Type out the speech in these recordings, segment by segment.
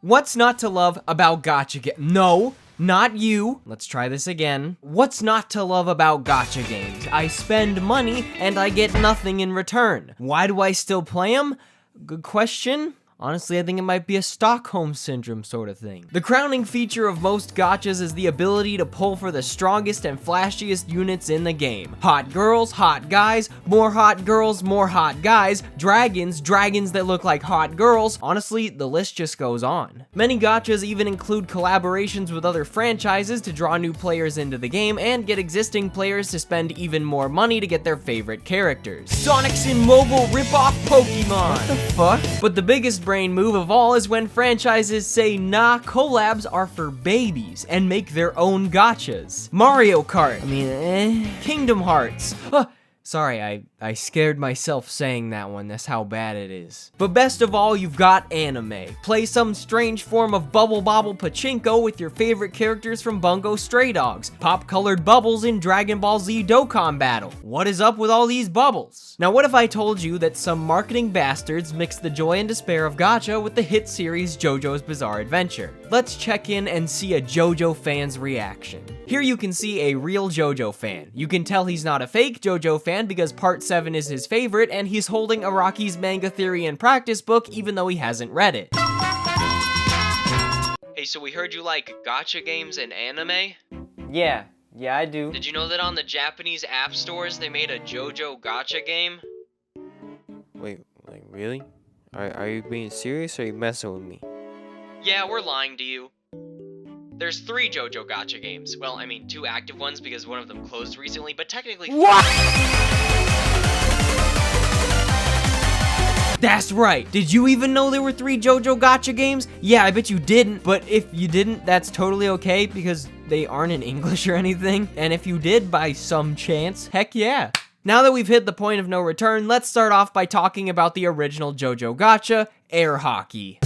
What's not to love about gacha games? No, not you. Let's try this again. What's not to love about gacha games? I spend money and I get nothing in return. Why do I still play them? Good question. Honestly, I think it might be a Stockholm Syndrome sort of thing. The crowning feature of most gachas is the ability to pull for the strongest and flashiest units in the game. Hot girls, hot guys, more hot girls, more hot guys, dragons, dragons that look like hot girls. Honestly, the list just goes on. Many gachas even include collaborations with other franchises to draw new players into the game and get existing players to spend even more money to get their favorite characters. Sonic's in mobile rip-off Pokemon! What the fuck? But the biggest brain move of all is when franchises say, nah, collabs are for babies and make their own gachas. Mario Kart, Kingdom Hearts. Sorry, I scared myself saying that one, that's how bad it is. But best of all, you've got anime. Play some strange form of bubble bobble pachinko with your favorite characters from Bungo Stray Dogs. Pop colored bubbles in Dragon Ball Z Dokkan Battle. What is up with all these bubbles? Now what if I told you that some marketing bastards mixed the joy and despair of gacha with the hit series JoJo's Bizarre Adventure? Let's check in and see a JoJo fan's reaction. Here you can see a real JoJo fan. You can tell he's not a fake JoJo fan because part 7 is his favorite and he's holding Araki's manga theory and practice book even though he hasn't read it. Hey, so we heard you like gacha games and anime? Yeah, I do. Did you know that on the Japanese app stores they made a JoJo Gacha game? Wait, like really? Are you being serious or are you messing with me? Yeah, we're lying to you. There's 3 JoJo Gacha games. Well, I mean 2 active ones because one of them closed recently, but technically— What?! That's right! Did you even know there were 3 JoJo Gacha games? Yeah, I bet you didn't, but if you didn't, that's totally okay because they aren't in English or anything. And if you did by some chance, heck yeah. Now that we've hit the point of no return, let's start off by talking about the original JoJo Gacha, air hockey.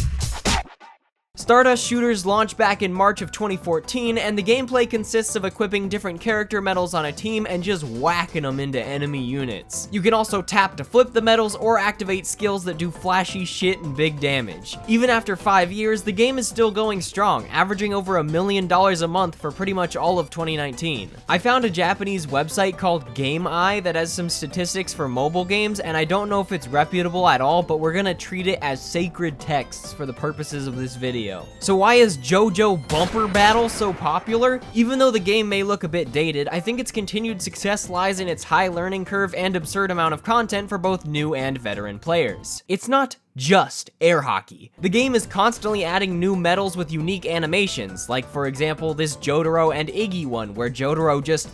Stardust shooters launched back in March of 2014, and the gameplay consists of equipping different character medals on a team and just whacking them into enemy units. You can also tap to flip the medals or activate skills that do flashy shit and big damage. Even after 5 years, the game is still going strong, averaging over $1 million a month for pretty much all of 2019. I found a Japanese website called GameEye that has some statistics for mobile games, and I don't know if it's reputable at all, but we're gonna treat it as sacred texts for the purposes of this video. So why is JoJo Bumper Battle so popular? Even though the game may look a bit dated, I think its continued success lies in its high learning curve and absurd amount of content for both new and veteran players. It's not just air hockey. The game is constantly adding new medals with unique animations, like for example this Jotaro and Iggy one, where Jotaro just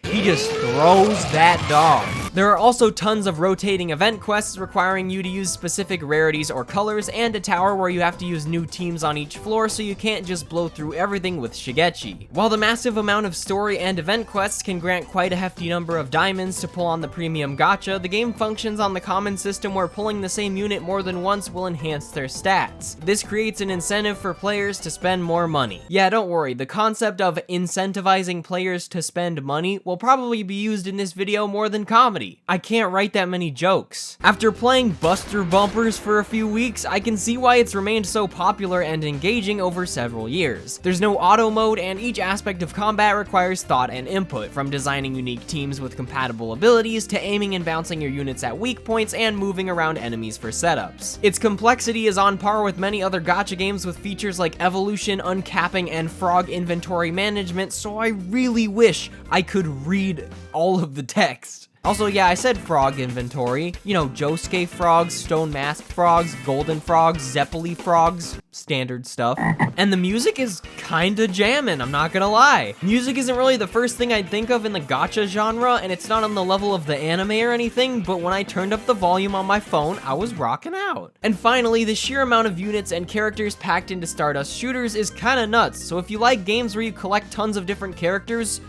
he just throws that dog. There are also tons of rotating event quests requiring you to use specific rarities or colors, and a tower where you have to use new teams on each floor so you can't just blow through everything with Shigechi. While the massive amount of story and event quests can grant quite a hefty number of diamonds to pull on the premium gacha, the game functions on the common system where pulling the same unit more than once will enhance their stats. This creates an incentive for players to spend more money. Yeah, don't worry, the concept of incentivizing players to spend money will probably be used in this video more than comedy. I can't write that many jokes. After playing Buster Bumpers for a few weeks, I can see why it's remained so popular and engaging over several years. There's no auto mode, and each aspect of combat requires thought and input, from designing unique teams with compatible abilities to aiming and bouncing your units at weak points and moving around enemies for setups. Its complexity is on par with many other gacha games with features like evolution, uncapping, and frog inventory management, so I really wish I could read all of the text. Also, yeah, I said frog inventory. You know, Josuke frogs, stone mask frogs, golden frogs, Zeppeli frogs, standard stuff. And the music is kinda jammin', I'm not gonna lie. Music isn't really the first thing I'd think of in the gacha genre, and it's not on the level of the anime or anything, but when I turned up the volume on my phone, I was rocking out. And finally, the sheer amount of units and characters packed into Stardust shooters is kinda nuts, so if you like games where you collect tons of different characters,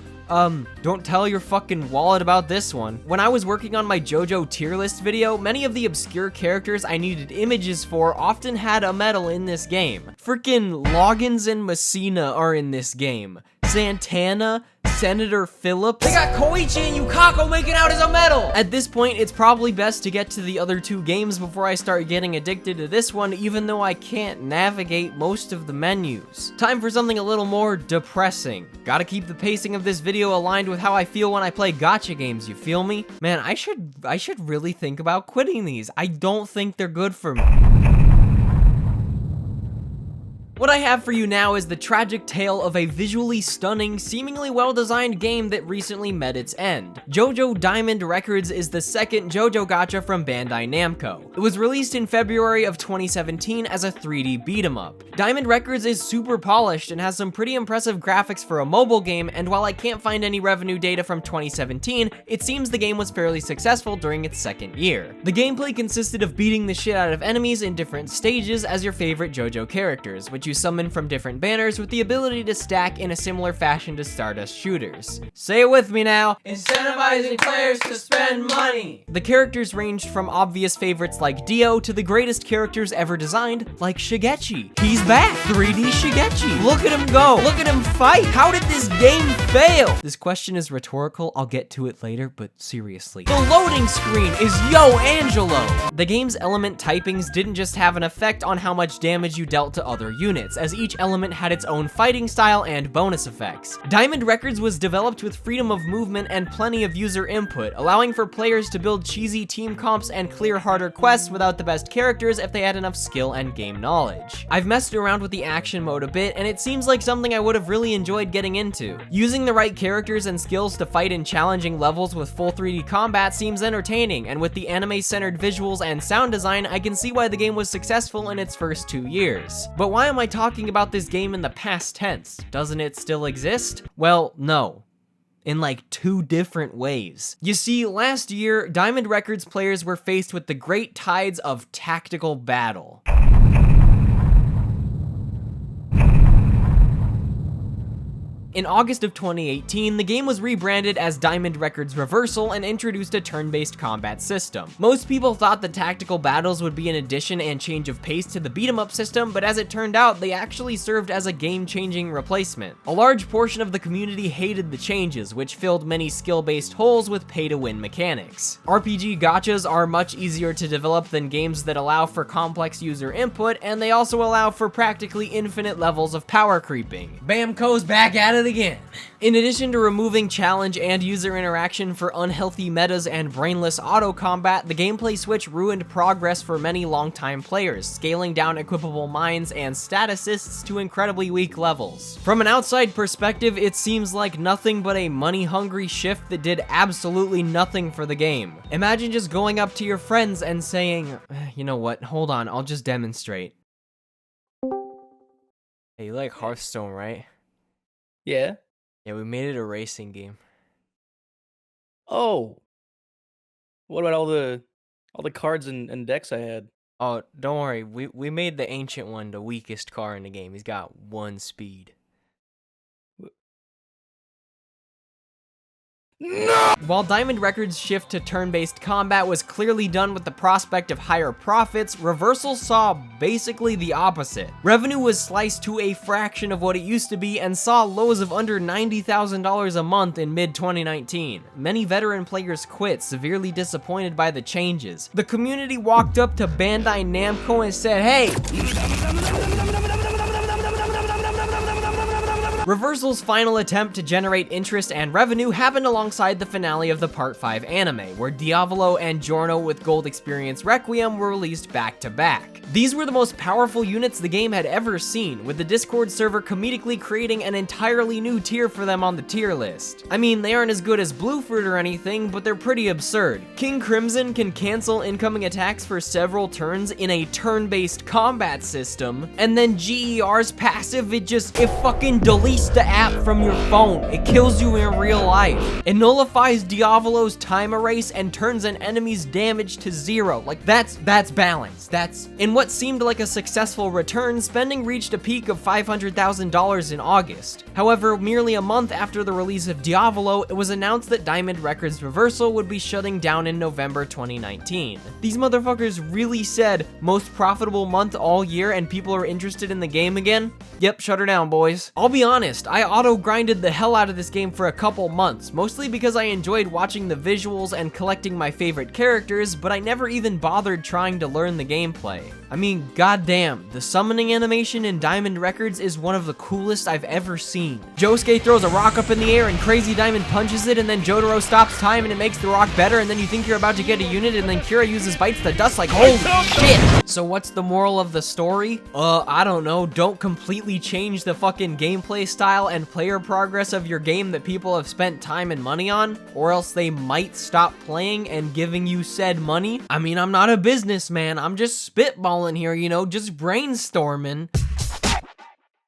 don't tell your fucking wallet about this one. When I was working on my JoJo tier list video, many of the obscure characters I needed images for often had a medal in this game. Freaking Loggins and Messina are in this game. Santana, Senator Phillips. They got Koichi and Yukako making out as a medal! At this point, it's probably best to get to the other two games before I start getting addicted to this one, even though I can't navigate most of the menus. Time for something a little more depressing. Gotta keep the pacing of this video aligned with how I feel when I play gacha games, you feel me? Man, I should really think about quitting these. I don't think they're good for me. What I have for you now is the tragic tale of a visually stunning, seemingly well-designed game that recently met its end. JoJo Diamond Records is the second JoJo Gacha from Bandai Namco. It was released in February of 2017 as a 3D beat-em-up. Diamond Records is super polished and has some pretty impressive graphics for a mobile game, and while I can't find any revenue data from 2017, it seems the game was fairly successful during its second year. The gameplay consisted of beating the shit out of enemies in different stages as your favorite JoJo characters, which you summon from different banners with the ability to stack in a similar fashion to Stardust shooters. Say it with me now. Incentivizing players to spend money. The characters ranged from obvious favorites like Dio to the greatest characters ever designed, like Shigechi. He's back, 3D Shigechi. Look at him go. Look at him fight. How did this game fail? This question is rhetorical. I'll get to it later, but seriously. The loading screen is Yo Angelo. The game's element typings didn't just have an effect on how much damage you dealt to other units, as each element had its own fighting style and bonus effects. Diamond Records was developed with freedom of movement and plenty of user input, allowing for players to build cheesy team comps and clear harder quests without the best characters if they had enough skill and game knowledge. I've messed around with the action mode a bit, and it seems like something I would have really enjoyed getting into. Using the right characters and skills to fight in challenging levels with full 3D combat seems entertaining, and with the anime-centered visuals and sound design, I can see why the game was successful in its first 2 years. But why am I talking about this game in the past tense? Doesn't it still exist? Well, no. In like 2 different ways. You see, last year, Diamond Records players were faced with the great tides of tactical battle. In August of 2018, the game was rebranded as Diamond Records Reversal and introduced a turn-based combat system. Most people thought the tactical battles would be an addition and change of pace to the beat-em-up system, but as it turned out, they actually served as a game-changing replacement. A large portion of the community hated the changes, which filled many skill-based holes with pay-to-win mechanics. RPG gachas are much easier to develop than games that allow for complex user input, and they also allow for practically infinite levels of power creeping. Bamco's back at it again. In addition to removing challenge and user interaction for unhealthy metas and brainless auto combat, the gameplay switch ruined progress for many longtime players, scaling down equipable mines and statusists to incredibly weak levels. From an outside perspective, it seems like nothing but a money-hungry shift that did absolutely nothing for the game. Imagine just going up to your friends and saying, you know what, hold on, I'll just demonstrate. Hey, you like Hearthstone, right? Yeah. Yeah, we made it a racing game. Oh. What about all the cards and decks I had? Oh, don't worry. We made the ancient one the weakest car in the game. He's got 1 speed. No! While Diamond Records' shift to turn-based combat was clearly done with the prospect of higher profits, Reversal saw basically the opposite. Revenue was sliced to a fraction of what it used to be and saw lows of under $90,000 a month in mid-2019. Many veteran players quit, severely disappointed by the changes. The community walked up to Bandai Namco and said, hey, Reversal's final attempt to generate interest and revenue happened alongside the finale of the Part 5 anime, where Diavolo and Giorno with Gold Experience Requiem were released back to back. These were the most powerful units the game had ever seen, with the Discord server comedically creating an entirely new tier for them on the tier list. I mean, they aren't as good as Bluefruit or anything, but they're pretty absurd. King Crimson can cancel incoming attacks for several turns in a turn-based combat system, and then GER's passive, it fucking deletes the app from your phone. It kills you in real life. It nullifies Diavolo's time erase and turns an enemy's damage to 0. Like, that's balance. That's in what seemed like a successful return. Spending reached a peak of $500,000 in August. However, merely a month after the release of Diavolo, it was announced that Diamond Records Reversal would be shutting down in November 2019. These motherfuckers really said most profitable month all year and people are interested in the game again? Yep, shut her down, boys. I'll be honest, honest, I auto-grinded the hell out of this game for a couple months, mostly because I enjoyed watching the visuals and collecting my favorite characters, but I never even bothered trying to learn the gameplay. I mean, goddamn, the summoning animation in Diamond Records is one of the coolest I've ever seen. Josuke throws a rock up in the air and Crazy Diamond punches it, and then Jotaro stops time and it makes the rock better, and then you think you're about to get a unit, and then Kira uses bites the dust like, holy shit! So what's the moral of the story? I don't know, don't completely change the fucking gameplay style and player progress of your game that people have spent time and money on, or else they might stop playing and giving you said money. I mean, I'm not a businessman, I'm just spitballing here, you know, just brainstorming.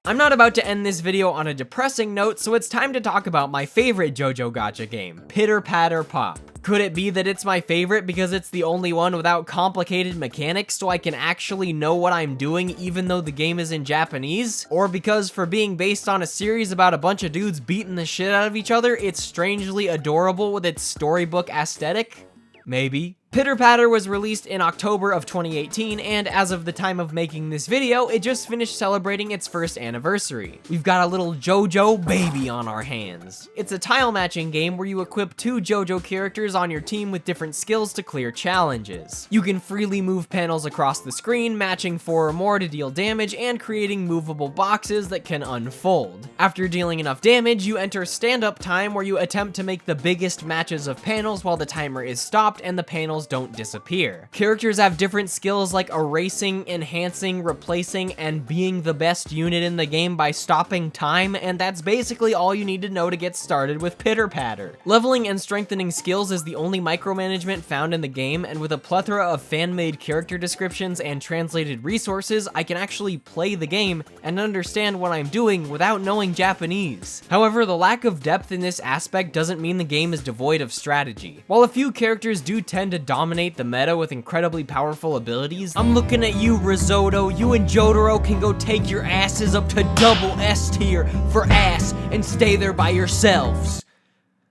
I'm not about to end this video on a depressing note, so it's time to talk about my favorite JoJo Gacha game, Pitter Patter Pop. Could it be that it's my favorite because it's the only one without complicated mechanics so I can actually know what I'm doing even though the game is in Japanese? Or because for being based on a series about a bunch of dudes beating the shit out of each other, it's strangely adorable with its storybook aesthetic? Maybe. Pitter Patter was released in October of 2018, and as of the time of making this video, it just finished celebrating its first anniversary. We've got a little JoJo baby on our hands. It's a tile matching game where you equip 2 JoJo characters on your team with different skills to clear challenges. You can freely move panels across the screen, matching 4 or more to deal damage, and creating movable boxes that can unfold. After dealing enough damage, you enter stand-up time where you attempt to make the biggest matches of panels while the timer is stopped and the panels don't disappear. Characters have different skills like erasing, enhancing, replacing, and being the best unit in the game by stopping time, and that's basically all you need to know to get started with Pitter Patter. Leveling and strengthening skills is the only micromanagement found in the game, and with a plethora of fan-made character descriptions and translated resources, I can actually play the game and understand what I'm doing without knowing Japanese. However, the lack of depth in this aspect doesn't mean the game is devoid of strategy. While a few characters do tend to dominate the meta with incredibly powerful abilities, I'm looking at you, Risotto. You and Jotaro can go take your asses up to double S tier for ass and stay there by yourselves.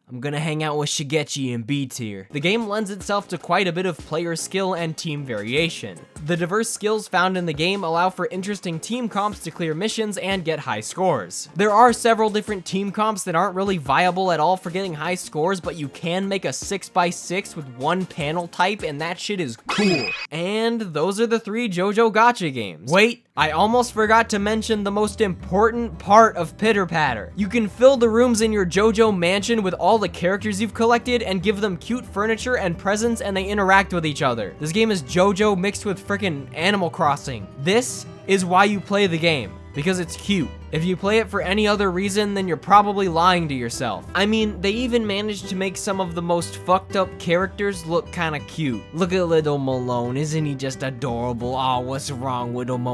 I'm gonna hang out with Shigechi in B tier. The game lends itself to quite a bit of player skill and team variation. The diverse skills found in the game allow for interesting team comps to clear missions and get high scores. There are several different team comps that aren't really viable at all for getting high scores, but you can make a 6x6 with one panel type, and that shit is cool. And those are the 3 JoJo Gacha games. Wait, I almost forgot to mention the most important part of Pitter Patter. You can fill the rooms in your JoJo mansion with all the characters you've collected and give them cute furniture and presents, and they interact with each other. This game is JoJo mixed with frickin' Animal Crossing. This is why you play the game, because it's cute. If you play it for any other reason, then you're probably lying to yourself. I mean, they even managed to make some of the most fucked up characters look kinda cute. Look at little Malone, isn't he just adorable? Oh, what's wrong with him?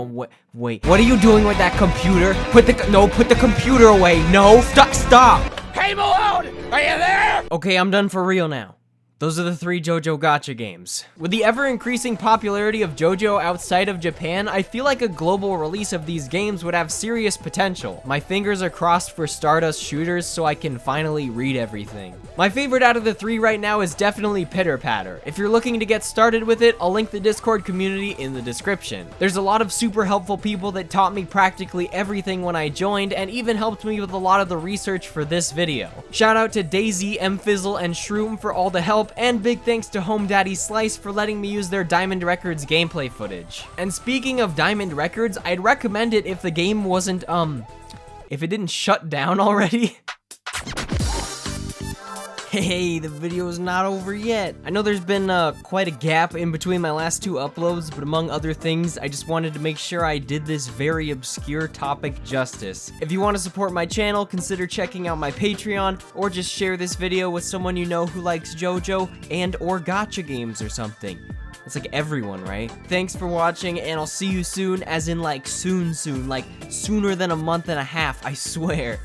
Wait, what are you doing with that computer? Put the computer away. No, stop. Hey Malone, are you there? Okay, I'm done for real now. Those are the 3 JoJo Gacha games. With the ever-increasing popularity of JoJo outside of Japan, I feel like a global release of these games would have serious potential. My fingers are crossed for Stardust shooters so I can finally read everything. My favorite out of the 3 right now is definitely Pitter Patter. If you're looking to get started with it, I'll link the Discord community in the description. There's a lot of super helpful people that taught me practically everything when I joined, and even helped me with a lot of the research for this video. Shout out to Daisy, Mfizzle, and Shroom for all the help, and big thanks to Home Daddy Slice for letting me use their Diamond Records gameplay footage. And speaking of Diamond Records, I'd recommend it if the game wasn't, if it didn't shut down already. Hey, the video is not over yet. I know there's been quite a gap in between my last 2 uploads, but among other things, I just wanted to make sure I did this very obscure topic justice. If you want to support my channel, consider checking out my Patreon, or just share this video with someone you know who likes JoJo and or gacha games or something. It's like everyone, right? Thanks for watching, and I'll see you soon, as in like soon, like sooner than a month and a half, I swear.